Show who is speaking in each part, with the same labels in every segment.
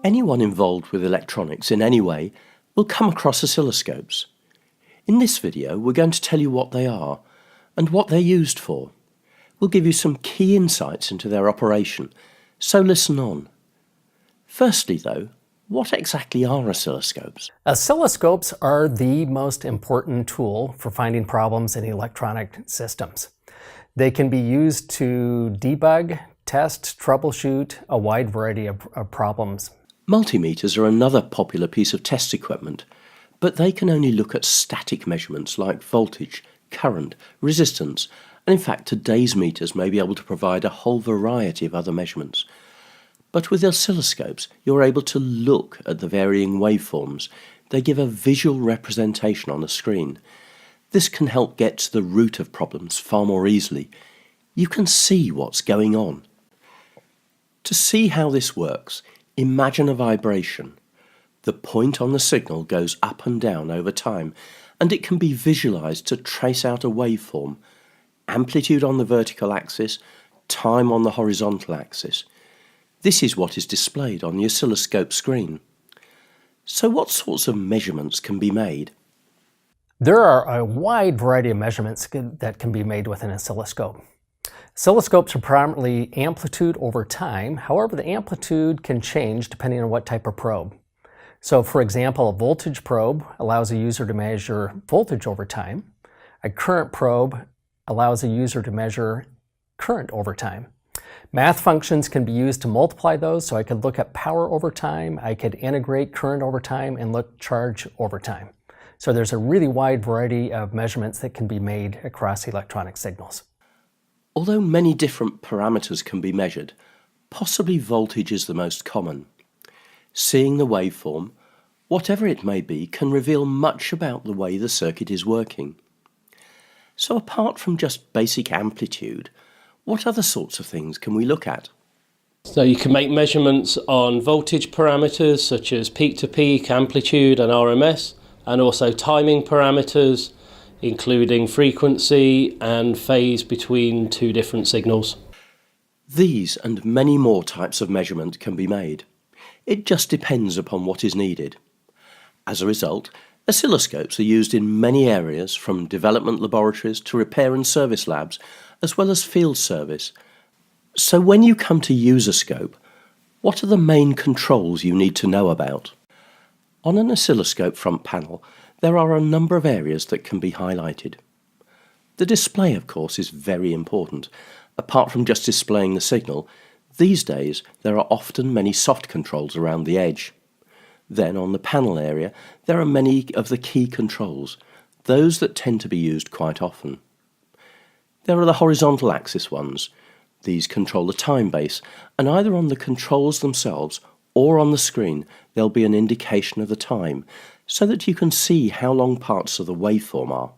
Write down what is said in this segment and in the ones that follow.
Speaker 1: Anyone involved with electronics in any way will come across oscilloscopes. In this video, we're going to tell you what they are and what they're used for. We'll give you some key insights into their operation, so listen on. Firstly though, what exactly are oscilloscopes?
Speaker 2: Oscilloscopes are the most important tool for finding problems in electronic systems. They can be used to debug, test, troubleshoot a wide variety of problems.
Speaker 1: Multimeters are another popular piece of test equipment, but they can only look at static measurements like voltage, current, resistance, and in fact today's meters may be able to provide a whole variety of other measurements. But with oscilloscopes, you're able to look at the varying waveforms. They give a visual representation on a screen. This can help get to the root of problems far more easily. You can see what's going on. To see how this works, imagine a vibration. The point on the signal goes up and down over time, and it can be visualized to trace out a waveform. Amplitude on the vertical axis, time on the horizontal axis. This is what is displayed on the oscilloscope screen. So what sorts of measurements can be made?
Speaker 2: There are a wide variety of measurements that can be made with an oscilloscope. Oscilloscopes are primarily amplitude over time. However, the amplitude can change depending on what type of probe. So for example, a voltage probe allows a user to measure voltage over time. A current probe allows a user to measure current over time. Math functions can be used to multiply those, so I could look at power over time, I could integrate current over time, and look charge over time. So there's a really wide variety of measurements that can be made across electronic signals.
Speaker 1: Although many different parameters can be measured, possibly voltage is the most common. Seeing the waveform, whatever it may be, can reveal much about the way the circuit is working. So apart from just basic amplitude, what other sorts of things can we look at?
Speaker 3: So you can make measurements on voltage parameters such as peak-to-peak, amplitude and RMS, and also timing parameters including frequency and phase between two different signals.
Speaker 1: These and many more types of measurement can be made. It just depends upon what is needed. As a result, oscilloscopes are used in many areas, from development laboratories to repair and service labs, as well as field service. So when you come to Userscope, what are the main controls you need to know about? On an oscilloscope front panel, there are a number of areas that can be highlighted. The display, of course, is very important. Apart from just displaying the signal, these days there are often many soft controls around the edge. Then on the panel area, there are many of the key controls, those that tend to be used quite often. There are the horizontal axis ones. These control the time base, and either on the controls themselves or on the screen there'll be an indication of the time, so that you can see how long parts of the waveform are.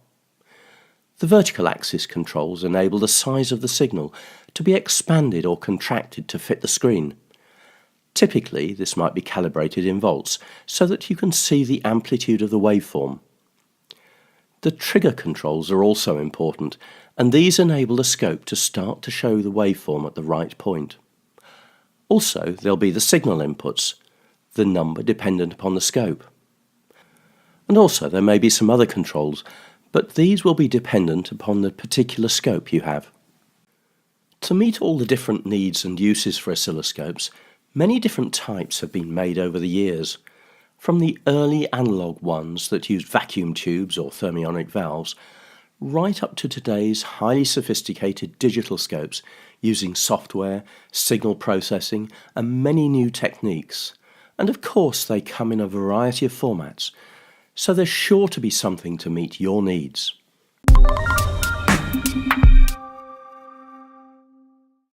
Speaker 1: The vertical axis controls enable the size of the signal to be expanded or contracted to fit the screen. Typically, this might be calibrated in volts, so that you can see the amplitude of the waveform. The trigger controls are also important, and these enable the scope to start to show the waveform at the right point. Also, there'll be the signal inputs, the number dependent upon the scope. And also there may be some other controls, but these will be dependent upon the particular scope you have. To meet all the different needs and uses for oscilloscopes, many different types have been made over the years. From the early analog ones that used vacuum tubes or thermionic valves, right up to today's highly sophisticated digital scopes using software, signal processing and many new techniques. And of course they come in a variety of formats, so there's sure to be something to meet your needs.